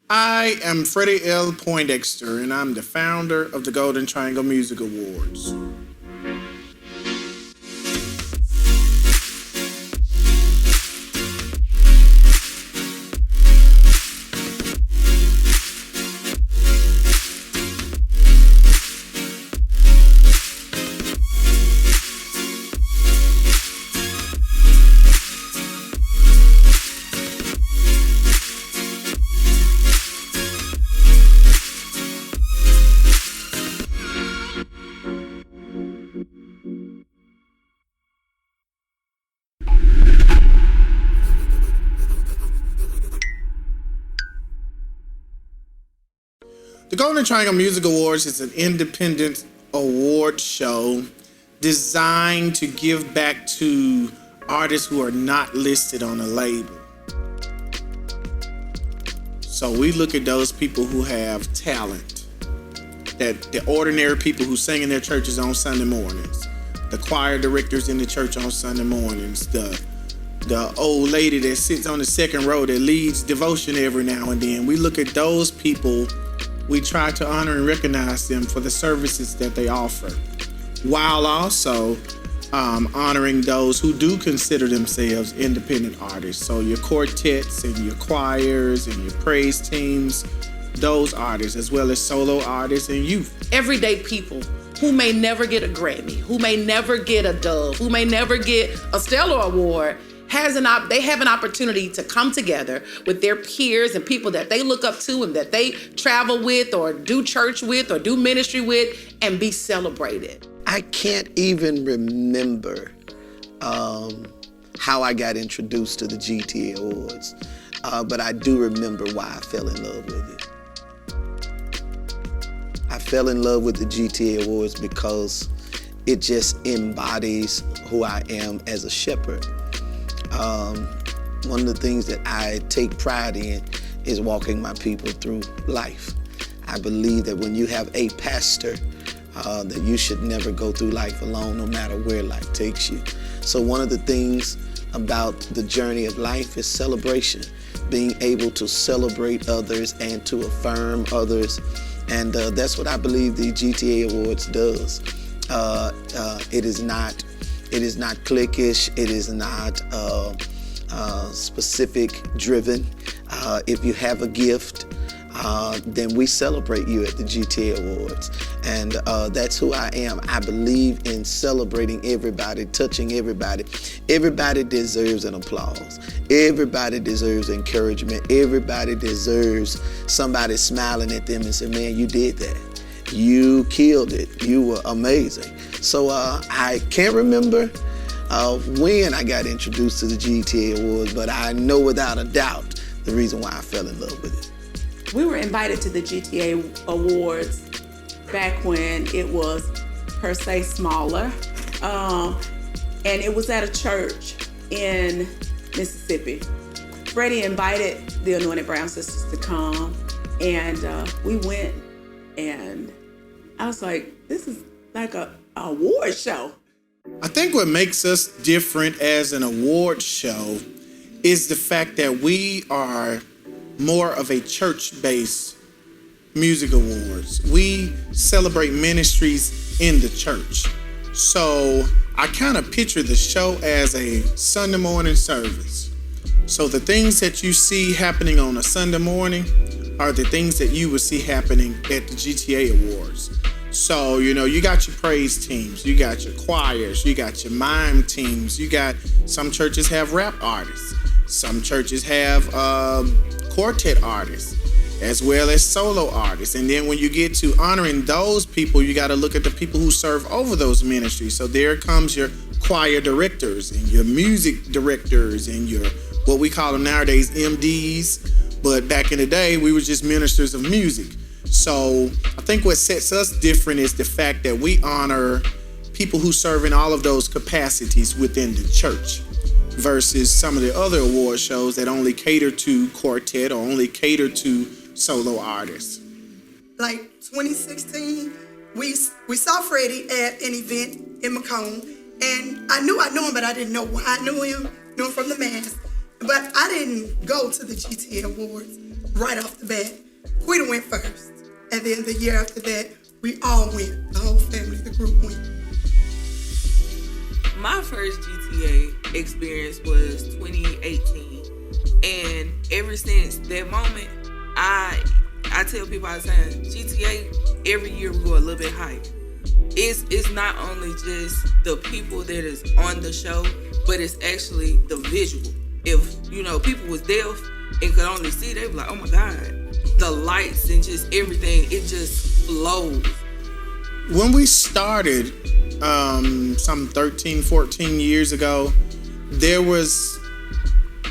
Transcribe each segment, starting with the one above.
I am Freddie Poindexter, and I'm the founder of the Golden Triangle Music Awards. The Golden Triangle Music Awards is an independent award show designed to give back to artists who are not listed on a label. So we look at those people who have talent, that the ordinary people who sing in their churches on Sunday mornings, the choir directors in the church on Sunday mornings, the old lady that sits on the second row that leads devotion every now and then. We look at those people. We try to honor and recognize them for the services that they offer, while also honoring those who do consider themselves independent artists. So your quartets and your choirs and your praise teams, those artists, as well as solo artists and youth. Everyday people who may never get a Grammy, who may never get a Dove, who may never get a Stellar Award, they have an opportunity to come together with their peers and people that they look up to and that they travel with or do church with or do ministry with and be celebrated. I can't even remember how I got introduced to the GTA Awards, but I do remember why I fell in love with it. I fell in love with the GTA Awards because it just embodies who I am as a shepherd. One of the things that I take pride in is walking my people through life. I believe that when you have a pastor, that you should never go through life alone, no matter where life takes you. So one of the things about the journey of life is celebration, being able to celebrate others and to affirm others. And that's what I believe the GTA Awards does. It is not cliquish. It is not specific driven. If you have a gift, then we celebrate you at the GTA Awards. And that's who I am. I believe in celebrating everybody, touching everybody. Everybody deserves an applause. Everybody deserves encouragement. Everybody deserves somebody smiling at them and saying, man, you did that. You killed it. You were amazing. So I can't remember when I got introduced to the GTA Awards, but I know without a doubt the reason why I fell in love with it. We were invited to the GTA Awards back when it was per se smaller, and it was at a church in Mississippi. Freddie invited the Anointed Brown Sisters to come, and we went, and I was like, this is like a award show. I think what makes us different as an award show is the fact that we are more of a church-based music awards. We celebrate ministries in the church. So I kind of picture the show as a Sunday morning service. So the things that you see happening on a Sunday morning are the things that you will see happening at the GTA Awards. So, you got your praise teams, you got your choirs, you got your mime teams, some churches have rap artists, some churches have quartet artists, as well as solo artists. And then when you get to honoring those people, you got to look at the people who serve over those ministries. So there comes your choir directors and your music directors and your, what we call them nowadays, MDs. But back in the day, we were just ministers of music. So I think what sets us different is the fact that we honor people who serve in all of those capacities within the church versus some of the other award shows that only cater to quartet or only cater to solo artists. Like 2016, we saw Freddie at an event in Macomb, and I knew him, but I didn't know why I knew him from the mass. But I didn't go to the GTA Awards. right off the bat. Quita went first. And then the year after that, we all went. The whole family, the group went. My first GTA experience was 2018. And ever since that moment, I tell people all the time, GTA, every year we go a little bit higher. It's not only just the people that is on the show, but it's actually the visual. If, people was deaf and could only see, they be like, oh my God. The lights and just everything, it just flows. When we started, some 13, 14 years ago, there was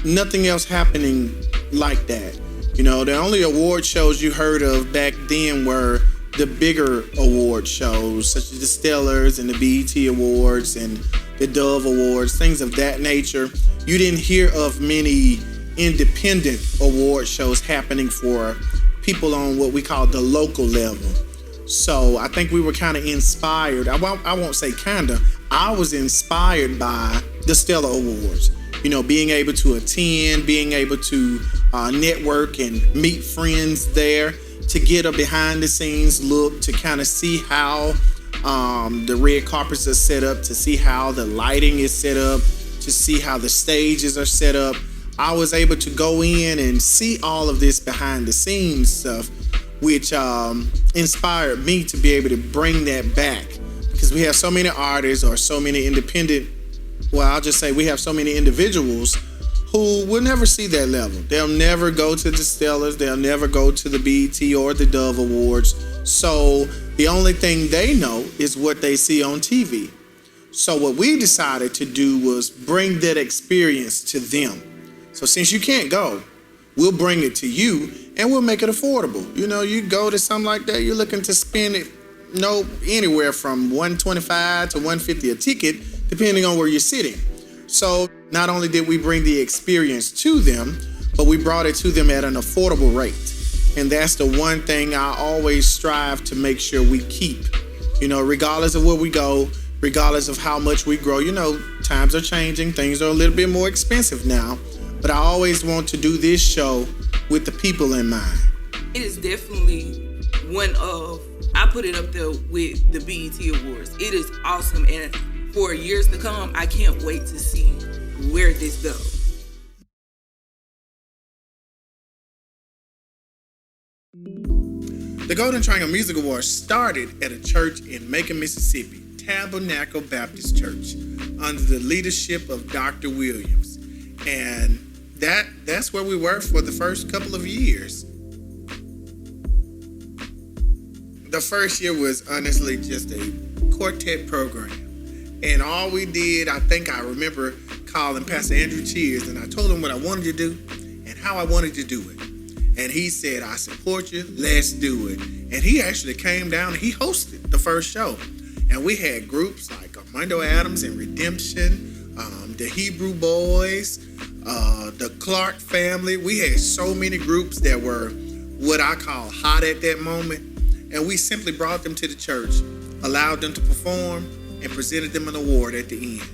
nothing else happening like that. The only award shows you heard of back then were the bigger award shows, such as the Stellars and the BET Awards and the Dove Awards, things of that nature. You didn't hear of many independent award shows happening for people on what we call the local level. So I think we were kind of inspired. I won't say kind of. I was inspired by the Stellar Awards. Being able to attend, being able to network and meet friends there, to get a behind the scenes look, to kind of see how the red carpets are set up, to see how the lighting is set up, to see how the stages are set up. I was able to go in and see all of this behind the scenes stuff, which inspired me to be able to bring that back, because we have so many artists or so many independent, I'll just say we have so many individuals who will never see that level. They'll never go to the Stellars, they'll never go to the BET or the Dove Awards. So the only thing they know is what they see on TV. So what we decided to do was bring that experience to them. So since you can't go, we'll bring it to you and we'll make it affordable. You go to something like that, you're looking to spend it anywhere from $125 to $150 a ticket, depending on where you're sitting. So not only did we bring the experience to them, but we brought it to them at an affordable rate. And that's the one thing I always strive to make sure we keep. Regardless of where we go, regardless of how much we grow, times are changing, things are a little bit more expensive now. But I always want to do this show with the people in mind. It is definitely I put it up there with the BET Awards. It is awesome, and for years to come, I can't wait to see where this goes. The Golden Triangle Music Awards started at a church in Macon, Mississippi, Tabernacle Baptist Church, under the leadership of Dr. Williams. And that's where we were for the first couple of years. The first year was honestly just a quartet program. And all we did, I remember calling Pastor Andrew Cheers, and I told him what I wanted to do and how I wanted to do it. And he said, I support you, let's do it. And he actually came down and he hosted the first show. And we had groups like Armando Adams and Redemption, the Hebrew Boys, the Clark family. We had so many groups that were what I call hot at that moment. And we simply brought them to the church, allowed them to perform, and presented them an award at the end.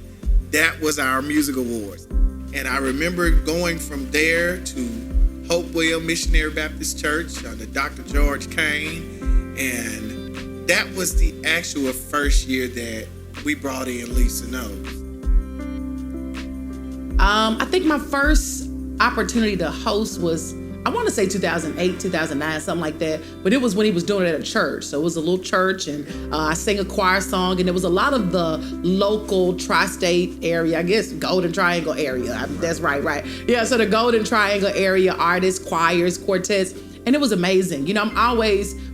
That was our music awards. And I remember going from there to Hopewell Missionary Baptist Church under Dr. George Kane. And that was the actual first year that we brought in Lisa Knows. I think my first opportunity to host was, I want to say 2008, 2009, something like that. But it was when he was doing it at a church. So it was a little church, and I sang a choir song, and there was a lot of the local tri-state area, I guess Golden Triangle area. That's right. Yeah, so the Golden Triangle area artists, choirs, quartets, and it was amazing.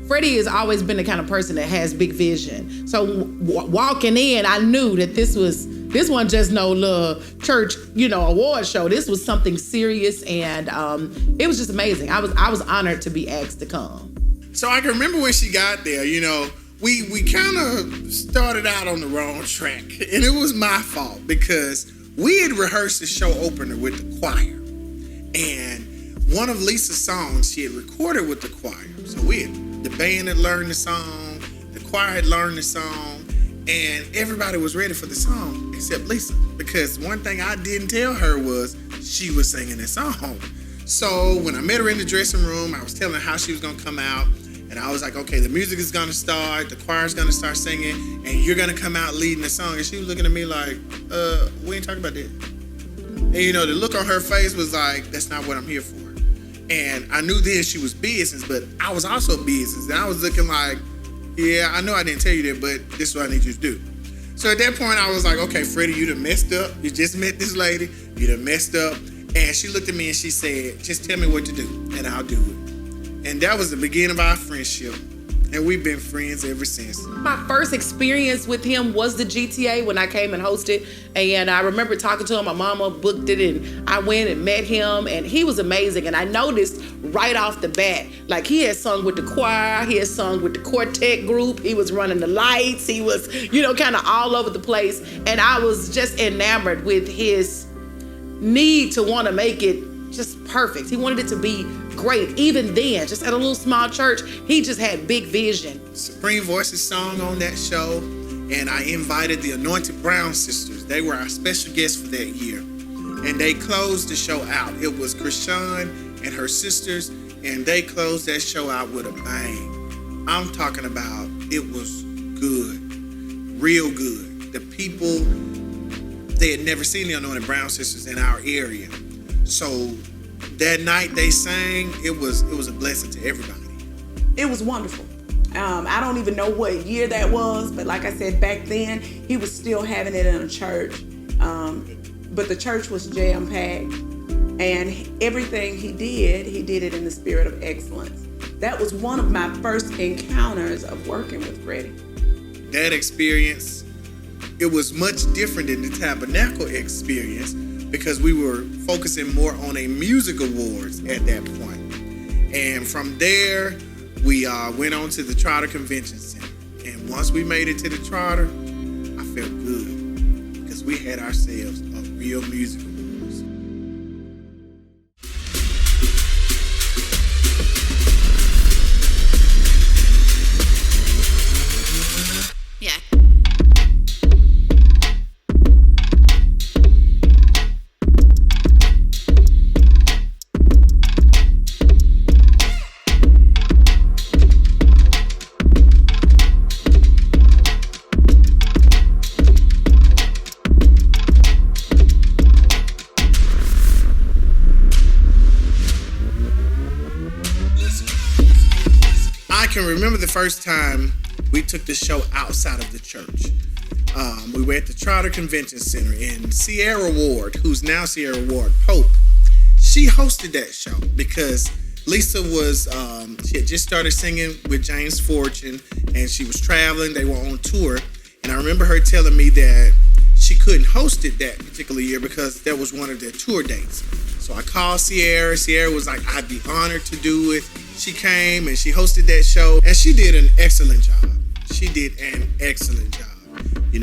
Freddie has always been the kind of person that has big vision. So walking in, I knew that this wasn't just no little church, award show. This was something serious, and it was just amazing. I was honored to be asked to come. So I can remember when she got there, we kind of started out on the wrong track, and it was my fault because we had rehearsed the show opener with the choir, and one of Lisa's songs she had recorded with the choir. So the band had learned the song, the choir had learned the song, and everybody was ready for the song except Lisa, because one thing I didn't tell her was she was singing the song. So when I met her in the dressing room, I was telling her how she was gonna come out. And I was like, okay, the music is gonna start, the choir's gonna start singing, and you're gonna come out leading the song. And she was looking at me like, we ain't talking about that. And the look on her face was like, that's not what I'm here for. And I knew then she was business, but I was also business. And I was looking like, yeah, I know I didn't tell you that, but this is what I need you to do. So at that point, I was like, okay, Freddie, you done messed up. You just met this lady. You done messed up. And she looked at me and she said, just tell me what to do, and I'll do it. And that was the beginning of our friendship. And we've been friends ever since. My first experience with him was the GTA when I came and hosted. And I remember talking to him. My mama booked it, and I went and met him. And he was amazing. And I noticed right off the bat, like he had sung with the choir. He had sung with the quartet group. He was running the lights. He was, kind of all over the place. And I was just enamored with his need to want to make it just perfect. He wanted it to be great. Even then, just at a little small church, he just had big vision. Supreme Voices song on that show, and I invited the Anointed Brown Sisters. They were our special guests for that year, and they closed the show out. It was Krishan and her sisters, and they closed that show out with a bang. I'm talking about it was good, real good. The people, they had never seen the Anointed Brown Sisters in our area. So that night they sang, it was a blessing to everybody. It was wonderful. I don't even know what year that was, but like I said, back then, he was still having it in a church. But the church was jam-packed, and everything he did it in the spirit of excellence. That was one of my first encounters of working with Freddie. That experience, it was much different than the Tabernacle experience, because we were focusing more on a music awards at that point. And from there, we went on to the Trotter Convention Center. And once we made it to the Trotter, I felt good, because we had ourselves a real music awards. Yeah. I can remember the first time we took the show outside of the church. We were at the Trotter Convention Center, and Sierra Ward, who's now Sierra Ward Pope, she hosted that show because Lisa was, she had just started singing with James Fortune, and she was traveling. They were on tour, and I remember her telling me that she couldn't host it that particular year because that was one of their tour dates. So I called Sierra. Sierra was like, I'd be honored to do it. She came and she hosted that show, and she did an excellent job. She did an excellent job.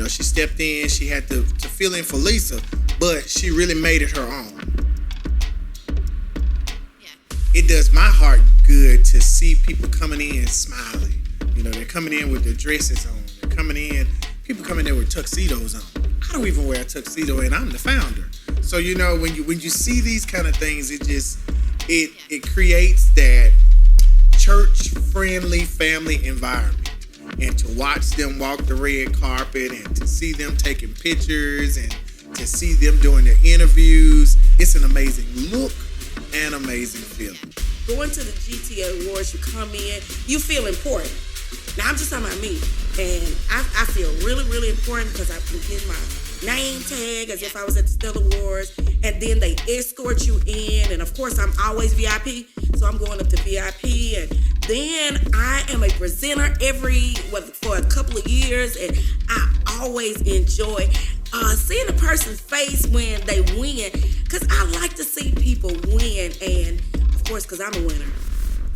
She stepped in, she had to fill in for Lisa, but she really made it her own. Yeah. It does my heart good to see people coming in smiling. They're coming in with their dresses on. They're coming in, people coming in with tuxedos on. I don't even wear a tuxedo, and I'm the founder. So, when you see these kind of things, it creates that church-friendly family environment. And to watch them walk the red carpet, and to see them taking pictures, and to see them doing their interviews, it's an amazing look and amazing feeling. Going to the GTA Awards, you come in, you feel important. Now, I'm just talking about me. And I feel really, really important because I can get my name tag as if I was at the Stellar Awards. And then they escort you in. And, of course, I'm always VIP. So I'm going up to VIP. And then I am a presenter for a couple of years. And I always enjoy seeing a person's face when they win. Because I like to see people win. And, of course, because I'm a winner.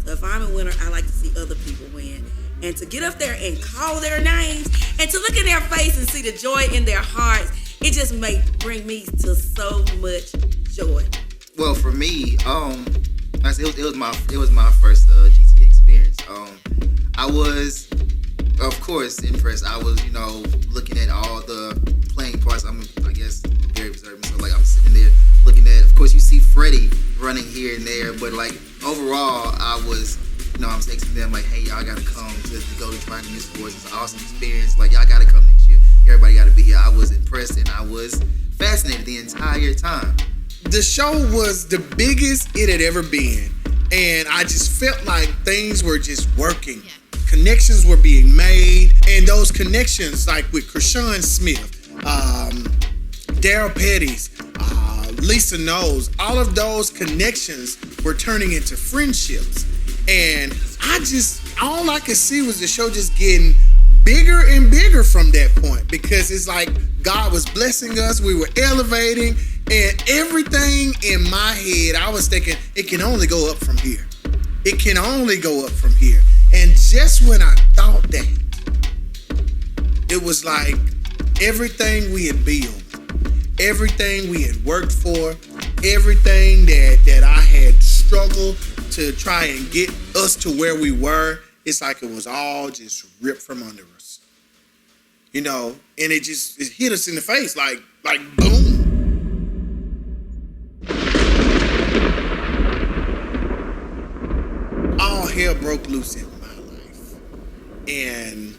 So if I'm a winner, I like to see other people win. And to get up there and call their names and to look in their face and see the joy in their hearts, it just bring me to so much joy. Well, for me, it was my first GTA experience. I was, of course, impressed. I was, looking at all the playing parts. I guess very observant. So I'm sitting there looking at. Of course, you see Freddie running here and there. But like overall, I was, I'm texting them like, hey, y'all gotta come to go to Triangle Music Awards. It's an awesome experience. Like, y'all gotta come next year. Everybody gotta be here. I was impressed and I was fascinated the entire time. The show was the biggest it had ever been. And I just felt like things were just working. Yeah. Connections were being made. And those connections, like with Krishan Smith, Daryl Petty's, Lisa Knowles, all of those connections were turning into friendships. And all I could see was the show just getting bigger and bigger from that point, because it's like God was blessing us, we were elevating, and everything in my head, I was thinking, it can only go up from here. It can only go up from here. And just when I thought that, it was like everything we had built, everything we had worked for, everything that I had struggled to try and get us to where we were, it's like it was all just ripped from under us. And it hit us in the face like boom. All hell broke loose in my life. And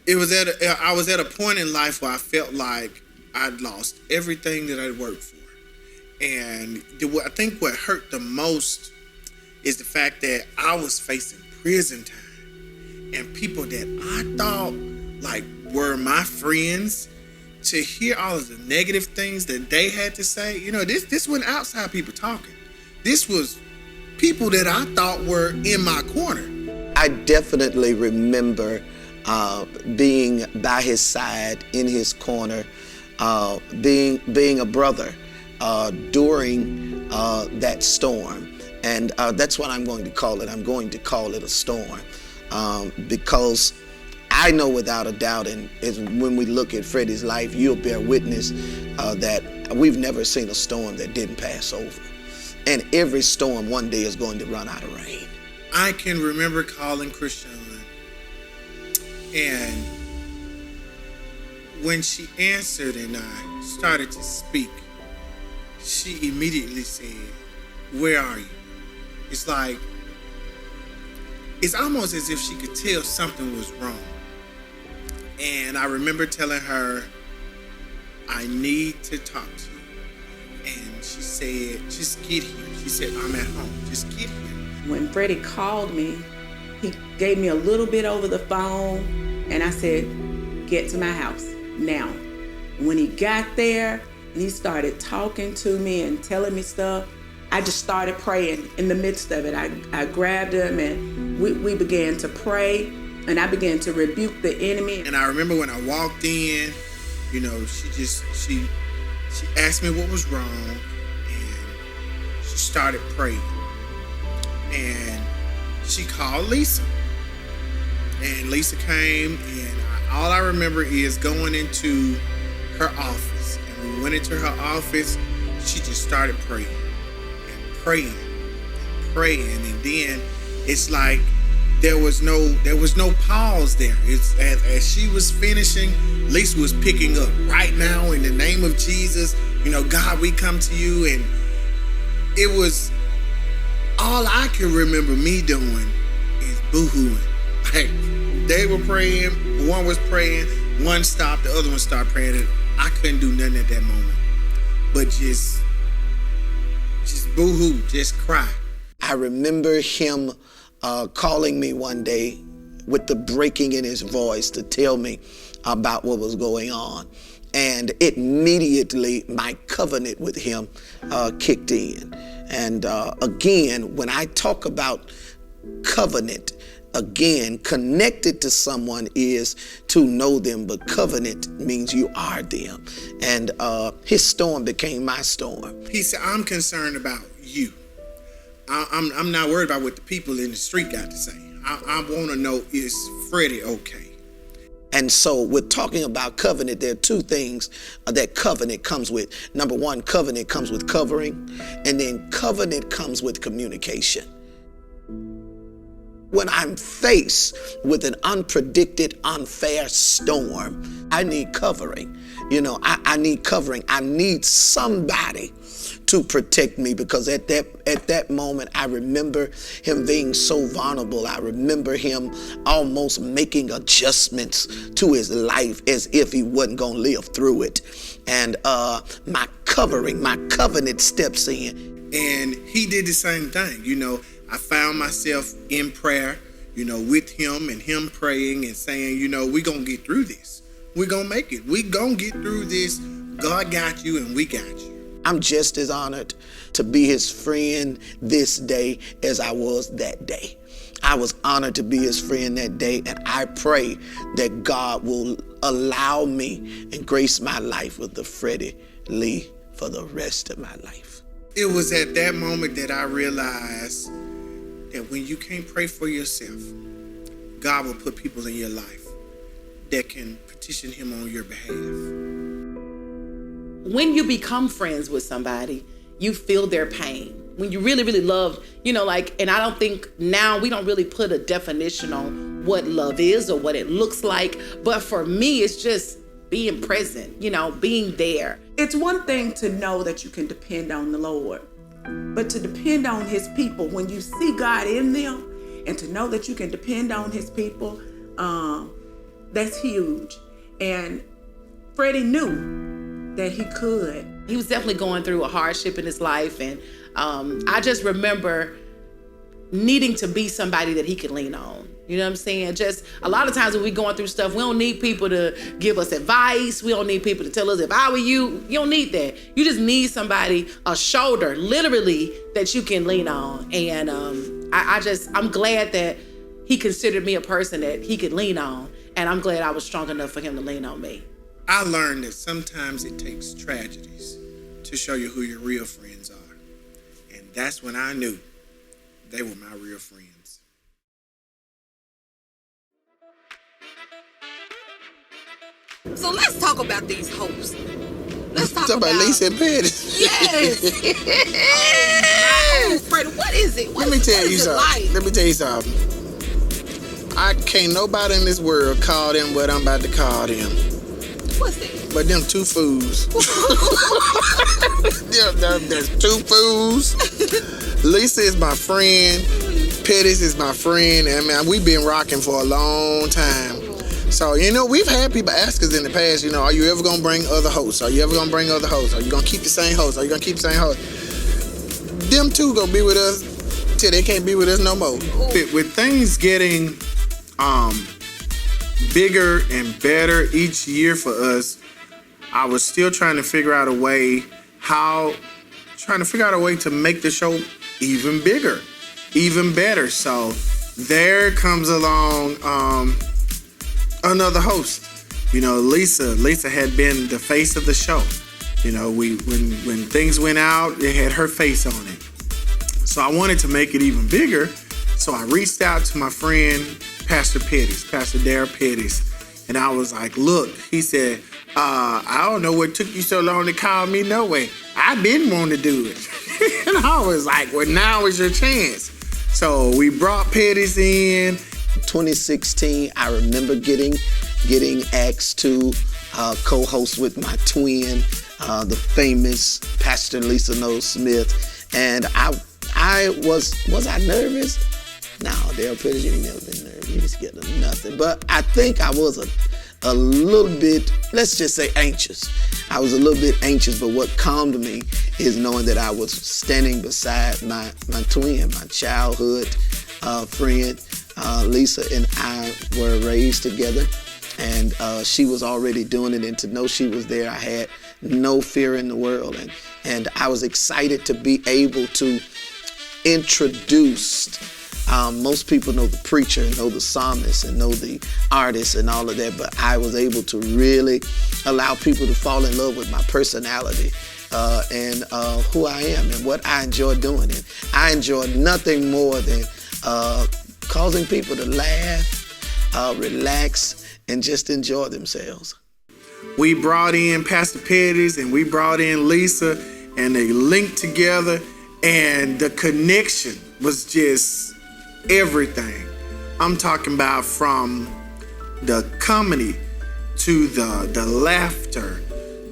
I was at a point in life where I felt like I'd lost everything that I'd worked for. And I think what hurt the most is the fact that I was facing prison time. And people that I thought like were my friends, to hear all of the negative things that they had to say, this wasn't outside people talking. This was people that I thought were in my corner. I definitely remember being by his side, in his corner, being a brother during that storm. And that's what I'm going to call it. I'm going to call it a storm because I know without a doubt, and when we look at Freddie's life, you'll bear witness that we've never seen a storm that didn't pass over. And every storm one day is going to run out of rain. I can remember calling Krishan, and when she answered and I started to speak, she immediately said, "Where are you?" It's almost as if she could tell something was wrong. And I remember telling her, "I need to talk to you." And she said, "Just get here." She said, "I'm at home. Just get here." When Freddie called me, he gave me a little bit over the phone, and I said, "Get to my house now." When he got there and he started talking to me and telling me stuff, I just started praying in the midst of it. I grabbed him and we began to pray, and I began to rebuke the enemy. And I remember when I walked in, she asked me what was wrong, and she started praying. And she called Lisa. And Lisa came, and all I remember is going into her office. And when we went into her office, she just started praying and praying and praying. And then it's like there was no pause there. It's as she was finishing, Lisa was picking up. Right now, in the name of Jesus, God, we come to you. And it was all I can remember me doing is boo-hooing. Like, they were praying, one was praying, one stopped, the other one started praying, and I couldn't do nothing at that moment but just boo-hoo, just cry. I remember him calling me one day with the breaking in his voice to tell me about what was going on. And immediately my covenant with him kicked in. And again, when I talk about covenant, again, connected to someone is to know them, but covenant means you are them. And his storm became my storm. He said, "I'm concerned about you. I'm not worried about what the people in the street got to say. I want to know, is Freddie okay?" And so we're talking about covenant. There are two things that covenant comes with. Number one, covenant comes with covering, and then covenant comes with communication. When I'm faced with an unpredicted, unfair storm, I need covering. I need covering. I need somebody to protect me, because at that moment I remember him being so vulnerable. I remember him almost making adjustments to his life as if he wasn't gonna live through it. And my covenant steps in. And he did the same thing. I found myself in prayer, with him and him praying and saying, we're going to get through this. We're going to make it. We're going to get through this. God got you and we got you. I'm just as honored to be his friend this day as I was that day. I was honored to be his friend that day, and I pray that God will allow me and grace my life with the Freddie Lee for the rest of my life. It was at that moment that I realized that when you can't pray for yourself, God will put people in your life that can petition him on your behalf. When you become friends with somebody, you feel their pain. When you really, really love, and I don't think now we don't really put a definition on what love is or what it looks like. But for me, it's just being present, being there. It's one thing to know that you can depend on the Lord, but to depend on his people, when you see God in them, and to know that you can depend on his people, that's huge. And Freddie knew that he could. He was definitely going through a hardship in his life, and I just remember needing to be somebody that he could lean on. You know what I'm saying? Just a lot of times when we're going through stuff, we don't need people to give us advice. We don't need people to tell us, if I were you. You don't need that. You just need somebody, a shoulder, literally, that you can lean on. And I'm glad that he considered me a person that he could lean on. And I'm glad I was strong enough for him to lean on me. I learned that sometimes it takes tragedies to show you who your real friends are. And that's when I knew they were my real friends. So let's talk about these hosts. Let's talk about Lisa and Patty. Yes. Oh, Freddie, what is it? Let me tell you something. I can't nobody in this world call them what I'm about to call them. What's that? But them two fools. There's two fools. Lisa is my friend. Pettis is my friend. And man, we've been rocking for a long time. So, we've had people ask us in the past, are you ever going to bring other hosts? Are you ever going to bring other hosts? Are you going to keep the same hosts? Are you going to keep the same host? Them two going to be with us till they can't be with us no more. With things getting bigger and better each year for us, I was still trying to figure out a way to make the show even bigger, even better. So there comes along another host. Lisa had been the face of the show. When things went out, it had her face on it. So I wanted to make it even bigger. So I reached out to my friend, Pastor Darrell Pettis. And I was like, look, he said, I don't know what took you so long to call me no way. I didn't want to do it. And I was like, well, now is your chance. So we brought Pettis in. 2016, I remember getting asked to co-host with my twin, the famous Pastor Lisa Knowles Smith. And I was I nervous? No, Darrell Pettis, you ain't never been nervous. You just get nothing. But I think I was a little bit, let's just say anxious. I was a little bit anxious, but what calmed me is knowing that I was standing beside my twin, my childhood friend. Lisa and I were raised together, and she was already doing it, and to know she was there, I had no fear in the world. And I was excited to be able to introduce. Most people know the preacher, know the psalmist, and know the artist and all of that, but I was able to really allow people to fall in love with my personality and who I am and what I enjoy doing. And I enjoy nothing more than causing people to laugh, relax, and just enjoy themselves. We brought in Pastor Pettis and we brought in Lisa, and they linked together, and the connection was just everything. I'm talking about from the comedy to the laughter,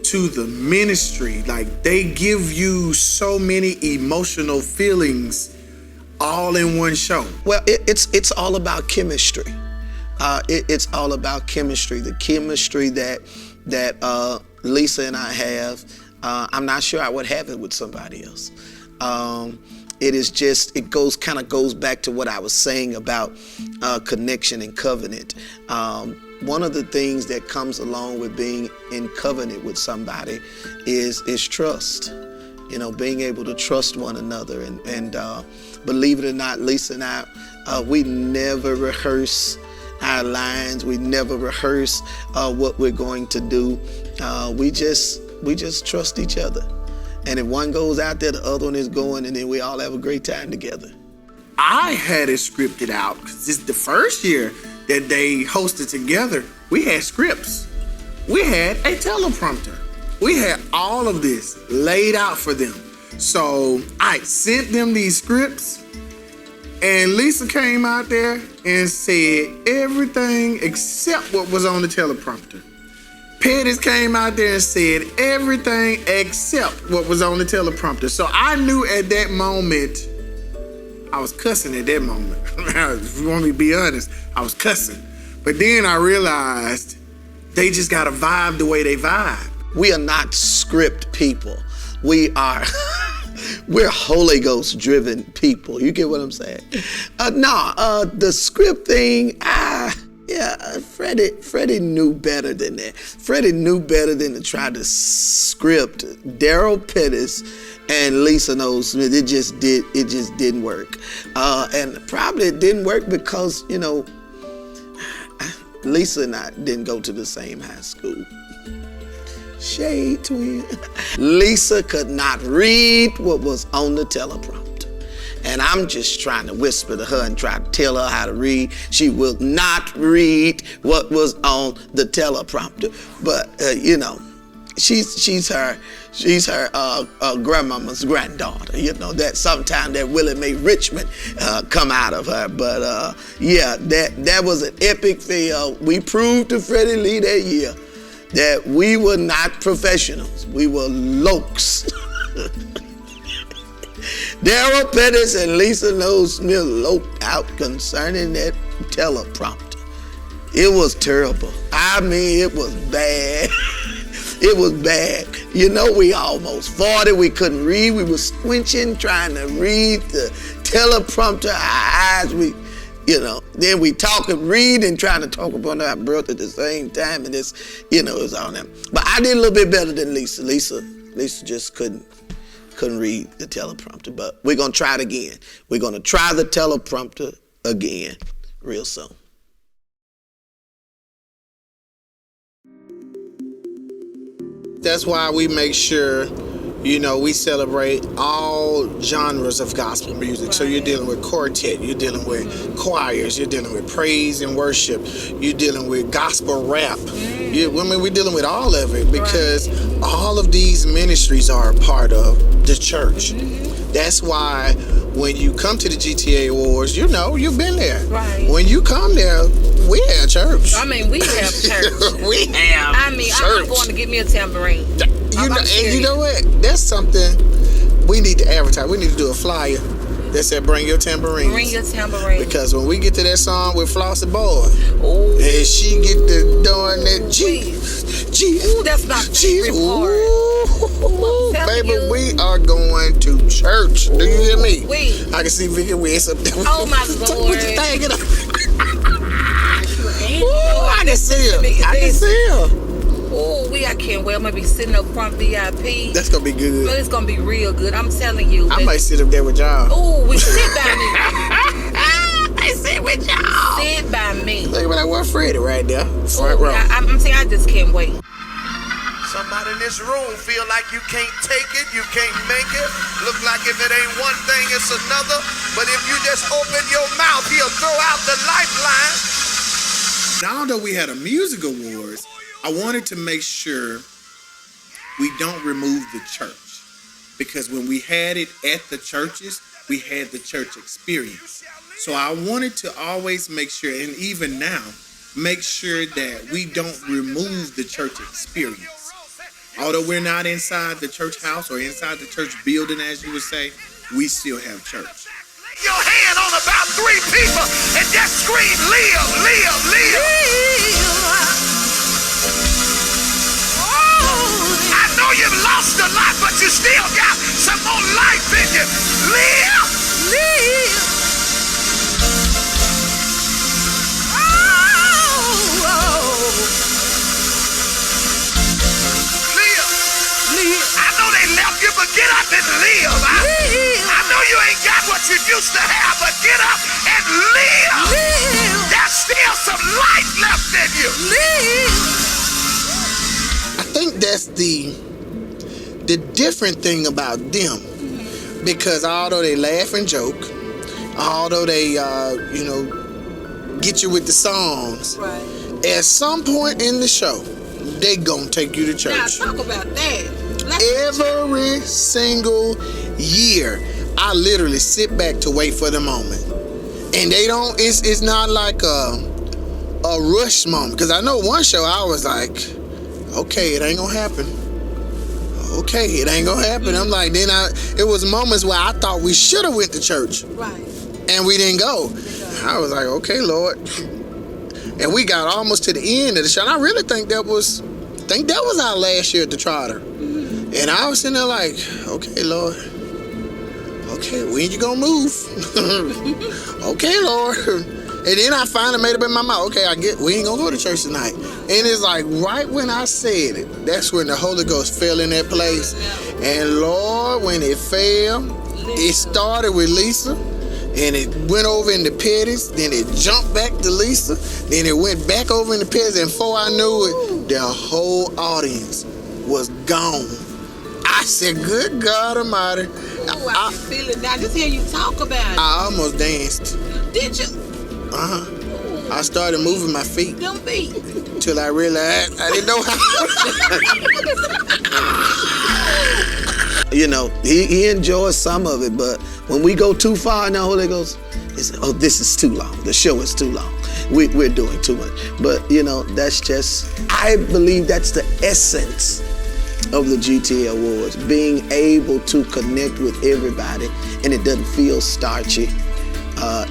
to the ministry. Like, they give you so many emotional feelings all in one show. Well, it's all about chemistry. It's all about chemistry. The chemistry that Lisa and I have. I'm not sure I would have it with somebody else. It goes back to what I was saying about connection and covenant. One of the things that comes along with being in covenant with somebody is trust. You know, being able to trust one another. And believe it or not, Lisa and I, we never rehearse our lines. We never rehearse what we're going to do. We just trust each other. And if one goes out there, the other one is going, and then we all have a great time together. I had it scripted out because this is the first year that they hosted together. We had scripts. We had a teleprompter. We had all of this laid out for them. So I sent them these scripts, and Lisa came out there and said everything except what was on the teleprompter. Pettis came out there and said everything except what was on the teleprompter. So I knew at that moment, I was cussing at that moment. If you want me to be honest, I was cussing. But then I realized they just got to vibe the way they vibe. We are not script people. We're Holy Ghost driven people. You get what I'm saying? The script thing, Freddie knew better than that. Freddie knew better than to try to script Daryl Pettis and Lisa Knowles Smith. It just didn't work. And probably it didn't work because, you know, Lisa and I didn't go to the same high school. Shade twin. Lisa could not read what was on the teleprompter. And I'm just trying to whisper to her and try to tell her how to read. She will not read what was on the teleprompter. But you know, she's her grandmama's granddaughter. You know, that sometimes that Willie Mae Richmond come out of her. But that was an epic fail. We proved to Freddie Lee that year that we were not professionals. We were lokes. Daryl Pettis and Lisa Knowles Smith loped out concerning that teleprompter. It was terrible. I mean, it was bad. It was bad. You know, we almost 40. We couldn't read. We were squinching, trying to read the teleprompter. Our eyes, then we talk and read and trying to talk about our breath at the same time. And it's, it was all that. But I did a little bit better than Lisa. Lisa just couldn't read the teleprompter. But we're going to try it again. We're going to try the teleprompter again real soon. That's why we make sure, we celebrate all genres of gospel music. So you're dealing with quartet, you're dealing with choirs, you're dealing with praise and worship, you're dealing with gospel rap. We're dealing with all of it because all of these ministries are a part of the church. That's why when you come to the GTA Awards, you've been there. Right. When you come there, we have church. I mean, we have church. We have church. I'm going to get me a tambourine. You know what? That's something we need to advertise. We need to do a flyer that said "Bring your tambourine." Bring your tambourine. Because when we get to that song with Flossie Boy, and she get to doing that G, ooh, that's my favorite part. Baby, we are going to church. Do you hear me? I can see Vicky West up there. Oh my Lord! I can see her. Oh, I can't wait. I'm gonna be sitting up front VIP. That's gonna be good. But it's gonna be real good. I'm telling you. I might sit up there with y'all. Oh, we sit by me. I sit with y'all. Sit by me. Look at that one Freddie right there, front row. I'm saying I just can't wait. Somebody in this room feel like you can't take it, you can't make it. Look like if it ain't one thing, it's another. But if you just open your mouth, he'll throw out the lifeline. Now that we had a music awards, I wanted to make sure we don't remove the church. Because when we had it at the churches, we had the church experience. So I wanted to always make sure, and even now, make sure that we don't remove the church experience. Although we're not inside the church house or inside the church building, as you would say, we still have church. Lay your hand on about 3 people and just scream, live, live, live. I know you've lost a lot, but you still got some more life in you. Live, live. I know they left you, but get up and live. I know you ain't got what you used to have, but get up and live. There's still some life left in you. I think that's the different thing about them, because although they laugh and joke, although they get you with the songs, Right. at some point in the show, they gonna take you to church. Now talk about that. Every single year, I literally sit back to wait for the moment, and they don't. It's not like a rush moment, because I know one show I was like, okay, it ain't gonna happen. Okay, it ain't gonna happen. I'm like, it was moments where I thought we should have went to church, Right. and we didn't go. I was like, okay, Lord, and we got almost to the end of the show. And I really think that was our last year at the Trotter. And I was sitting there like, okay, Lord. Okay, when you gonna move? Okay, Lord. And then I finally made up in my mind, okay, we ain't gonna go to church tonight. And it's like right when I said it, that's when the Holy Ghost fell in that place. And Lord, when it fell, it started with Lisa, and it went over into Pettis, then it jumped back to Lisa, then it went back over into Pettis, and before I knew it, the whole audience was gone. I said, good God Almighty. Oh, I can feel it now. Just hear you talk about it. I almost danced. Did you? I started moving my feet Them feet. till I realized I didn't know how. He enjoys some of it, but when we go too far in the Holy Ghost, he said, oh, this is too long. The show is too long. We're doing too much. But, that's just, I believe that's the essence of the GTA Awards, being able to connect with everybody, and it doesn't feel starchy.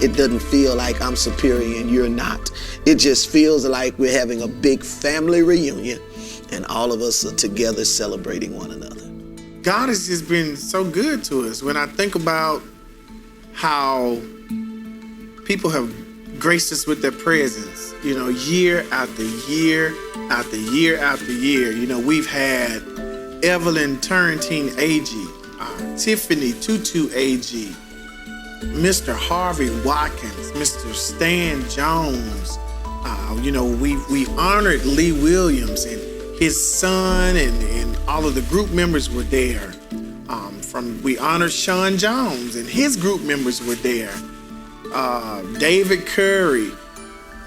It doesn't feel like I'm superior and you're not. It just feels like we're having a big family reunion, and all of us are together celebrating one another. God has just been so good to us. When I think about how people have graced us with their presence, year after year after year after year. We've had Evelyn Turrentine AG, Tiffany Tutu AG, Mr. Harvey Watkins, Mr. Stan Jones. We honored Lee Williams, and his son and all of the group members were there. We honored Sean Jones, and his group members were there. David Curry.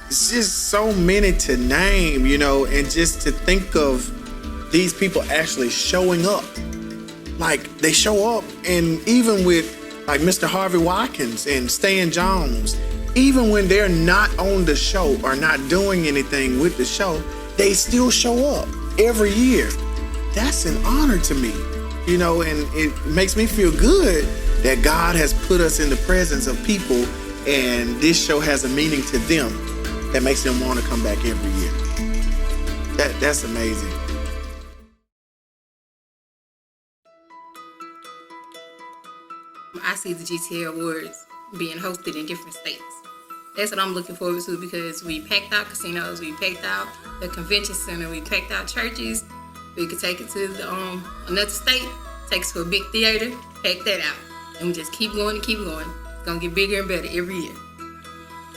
It's just so many to name, and just to think of these people actually showing up. Like, they show up, and even with like Mr. Harvey Watkins and Stan Jones, even when they're not on the show or not doing anything with the show, they still show up every year. That's an honor to me, and it makes me feel good that God has put us in the presence of people, and this show has a meaning to them that makes them want to come back every year. That's amazing. I see the GTA Awards being hosted in different states. That's what I'm looking forward to, because we packed out casinos, we packed out the convention center, we packed out churches. We could take it to another state, take it to a big theater, pack that out. And we just keep going and keep going. It's going to get bigger and better every year.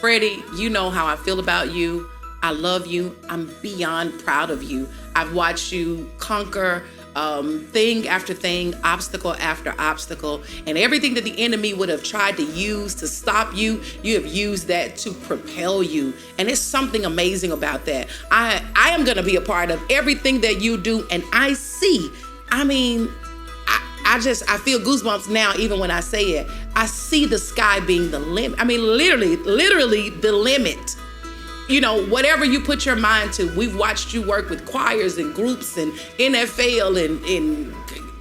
Freddie, you know how I feel about you. I love you. I'm beyond proud of you. I've watched you conquer thing after thing, obstacle after obstacle, and everything that the enemy would have tried to use to stop you, you have used that to propel you. And it's something amazing about that. I am going to be a part of everything that you do, and I see, I feel goosebumps now even when I say it. I see the sky being the limit. Literally the limit whatever you put your mind to. We've watched you work with choirs and groups and NFL and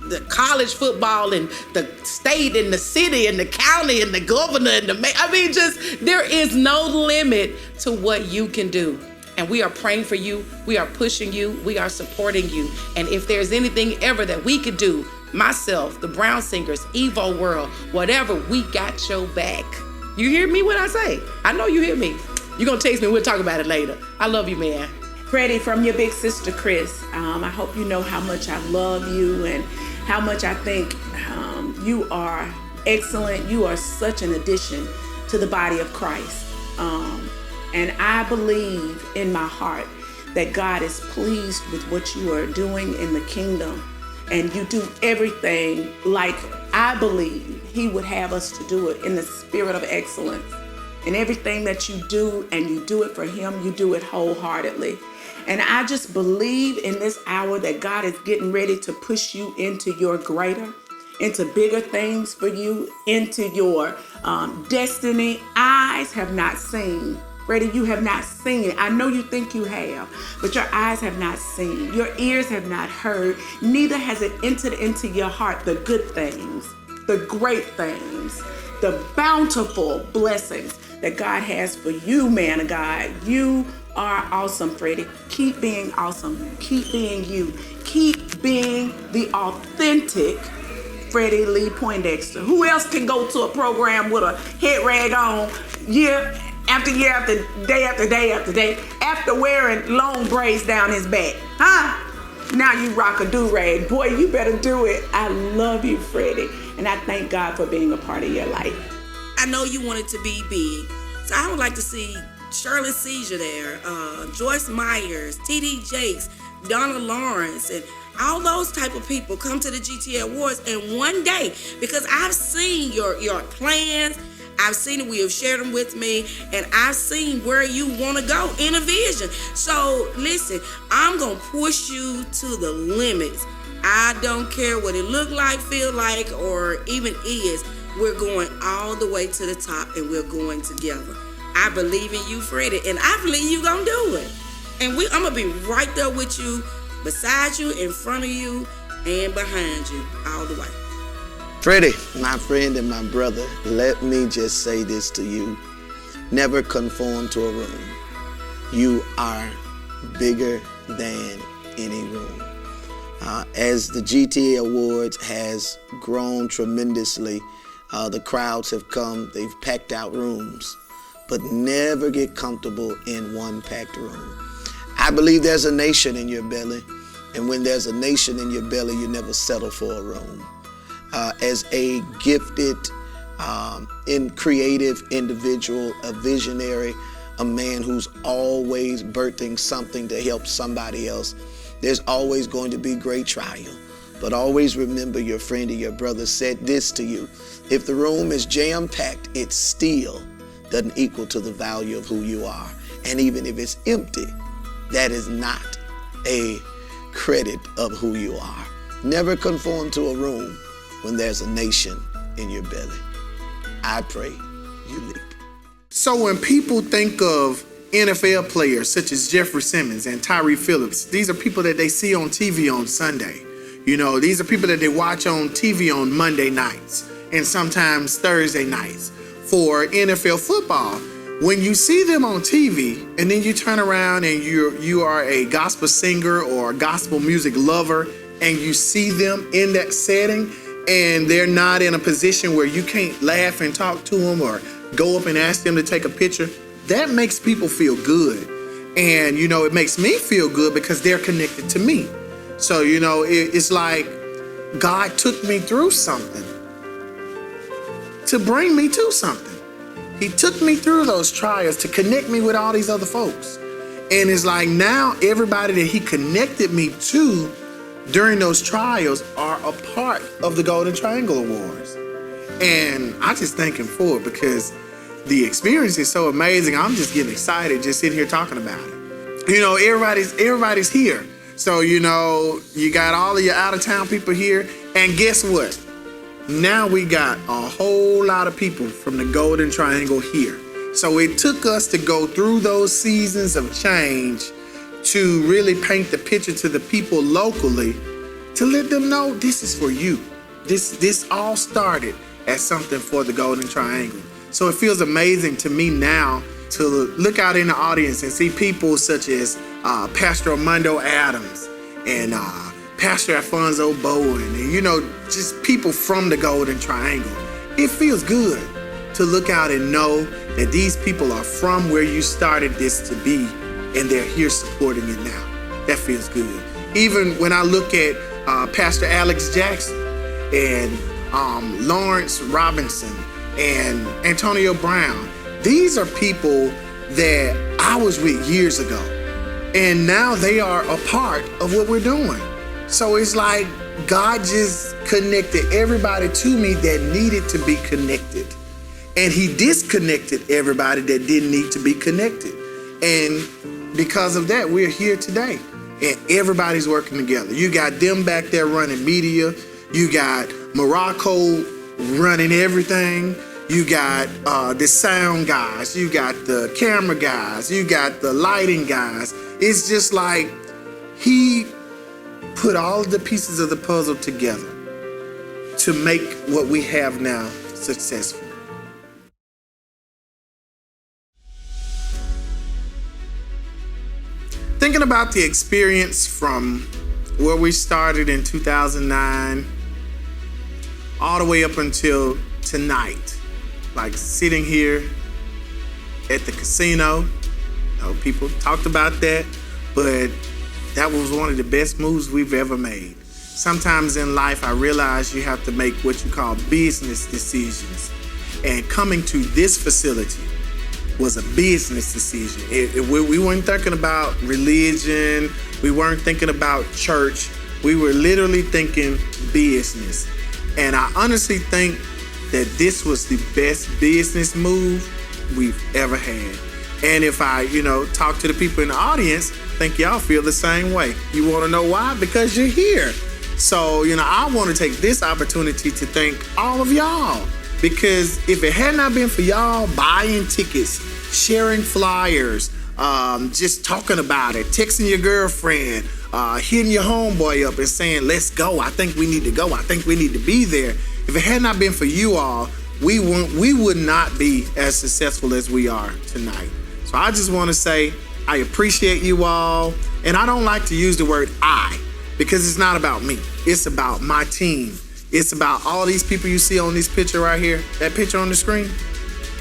the college football and the state and the city and the county and the governor and the mayor. I mean, just there is no limit to what you can do. And we are praying for you. We are pushing you. We are supporting you. And if there's anything ever that we could do, myself, the Brown Singers, Evo World, whatever, we got your back. You hear me when I say? I know you hear me. You're going to text me. We'll talk about it later. I love you, man. Freddie, from your big sister, Chris, I hope you know how much I love you and how much I think you are excellent. You are such an addition to the body of Christ. And I believe in my heart that God is pleased with what you are doing in the kingdom. And you do everything like I believe he would have us to do it, in the spirit of excellence. And everything that you do, and you do it for him, you do it wholeheartedly. And I just believe in this hour that God is getting ready to push you into your greater, into bigger things for you, into your destiny. Eyes have not seen. Freddie, you have not seen it. I know you think you have, but your eyes have not seen. Your ears have not heard. Neither has it entered into your heart the good things, the great things, the bountiful blessings that God has for you, man of God. You are awesome, Freddie. Keep being awesome. Keep being you. Keep being the authentic Freddie Lee Poindexter. Who else can go to a program with a head rag on year after year, after day after day after day, after wearing long braids down his back? Huh? Now you rock a do-rag. Boy, you better do it. I love you, Freddie. And I thank God for being a part of your life. I know you want it to be big, so I would like to see Shirley Caesar there, Joyce Myers, T.D. Jakes, Donna Lawrence, and all those type of people come to the GTA Awards in one day, because I've seen your plans. I've seen it. We have shared them with me, and I've seen where you want to go in a vision. So listen, I'm gonna push you to the limits. I don't care what it look like, feel like, or even is. We're going all the way to the top, and we're going together. I believe in you, Freddie, and I believe you gonna do it. And I'm gonna be right there with you, beside you, in front of you, and behind you, all the way. Freddie, my friend and my brother, let me just say this to you. Never conform to a room. You are bigger than any room. As the GTA Awards has grown tremendously, the crowds have come, they've packed out rooms, but never get comfortable in one packed room. I believe there's a nation in your belly, and when there's a nation in your belly, you never settle for a room. As a gifted, creative individual, a visionary, a man who's always birthing something to help somebody else, there's always going to be great trial. But always remember, your friend or your brother said this to you: if the room is jam-packed, it still doesn't equal to the value of who you are. And even if it's empty, that is not a credit of who you are. Never conform to a room when there's a nation in your belly. I pray you leap. So when people think of NFL players such as Jeffrey Simmons and Tyree Phillips, these are people that they see on TV on Sunday. These are people that they watch on TV on Monday nights and sometimes Thursday nights. For NFL football, when you see them on TV and then you turn around and you are a gospel singer or a gospel music lover and you see them in that setting and they're not in a position where you can't laugh and talk to them or go up and ask them to take a picture, that makes people feel good. And, it makes me feel good because they're connected to me. So, it's like God took me through something to bring me to something. He took me through those trials to connect me with all these other folks. And it's like now everybody that he connected me to during those trials are a part of the Golden Triangle Awards. And I just thank him for it because the experience is so amazing. I'm just getting excited just sitting here talking about it. Everybody's here. So, you got all of your out-of-town people here. And guess what? Now we got a whole lot of people from the Golden Triangle here. So it took us to go through those seasons of change to really paint the picture to the people locally to let them know this is for you. This all started as something for the Golden Triangle. So it feels amazing to me now to look out in the audience and see people such as Pastor Armando Adams and Pastor Alfonso Bowen, and just people from the Golden Triangle. It feels good to look out and know that these people are from where you started this to be, and they're here supporting it now. That feels good. Even when I look at Pastor Alex Jackson and Lawrence Robinson and Antonio Brown, these are people that I was with years ago, and now they are a part of what we're doing. So it's like God just connected everybody to me that needed to be connected, and he disconnected everybody that didn't need to be connected. And because of that, we're here today, and everybody's working together. You got them back there running media. You got Morocco running everything. You got the sound guys. You got the camera guys. You got the lighting guys. It's just like he put all of the pieces of the puzzle together to make what we have now successful. Thinking about the experience from where we started in 2009 all the way up until tonight, like sitting here at the casino, people talked about that, but that was one of the best moves we've ever made. Sometimes in life, I realize you have to make what you call business decisions. And coming to this facility was a business decision. We weren't thinking about religion. We weren't thinking about church. We were literally thinking business. And I honestly think that this was the best business move we've ever had. And if I, talk to the people in the audience, I think y'all feel the same way. You want to know why? Because you're here. So, I want to take this opportunity to thank all of y'all. Because if it had not been for y'all buying tickets, sharing flyers, just talking about it, texting your girlfriend, hitting your homeboy up and saying, let's go. I think we need to go. I think we need to be there. If it had not been for you all, we would not be as successful as we are tonight. So I just want to say I appreciate you all. And I don't like to use the word I, because it's not about me. It's about my team. It's about all these people you see on this picture right here, that picture on the screen.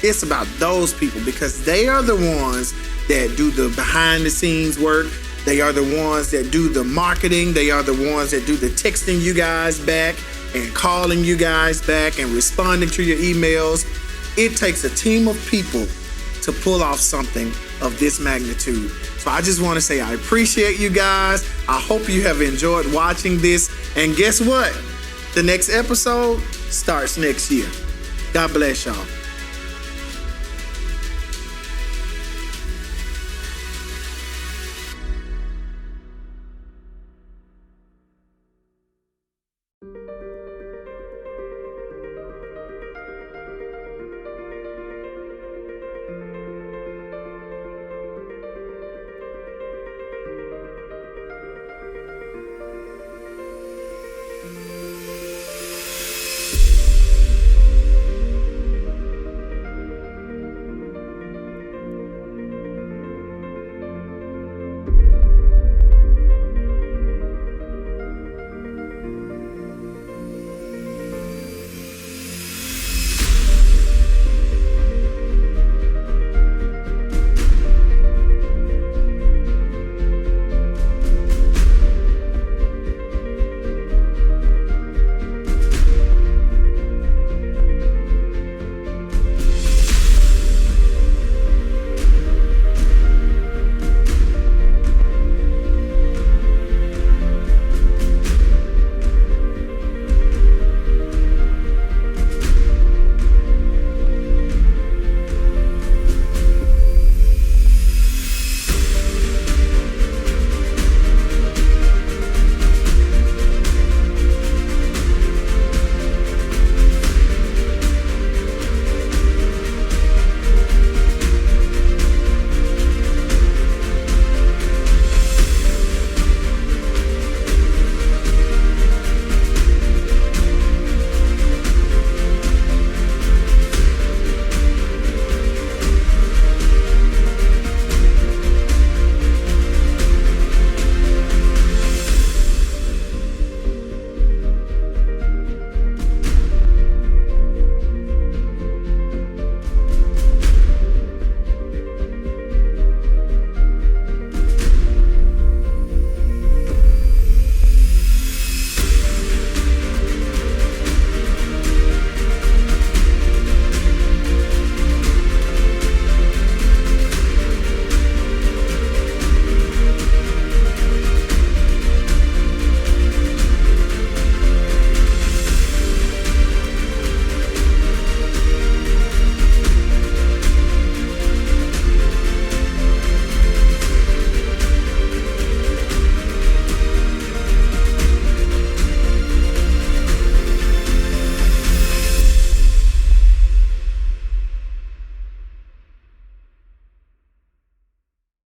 It's about those people, because they are the ones that do the behind the scenes work. They are the ones that do the marketing. They are the ones that do the texting you guys back and calling you guys back and responding to your emails. It takes a team of people to pull off something of this magnitude. So I just want to say I appreciate you guys. I hope you have enjoyed watching this. And guess what? The next episode starts next year. God bless y'all.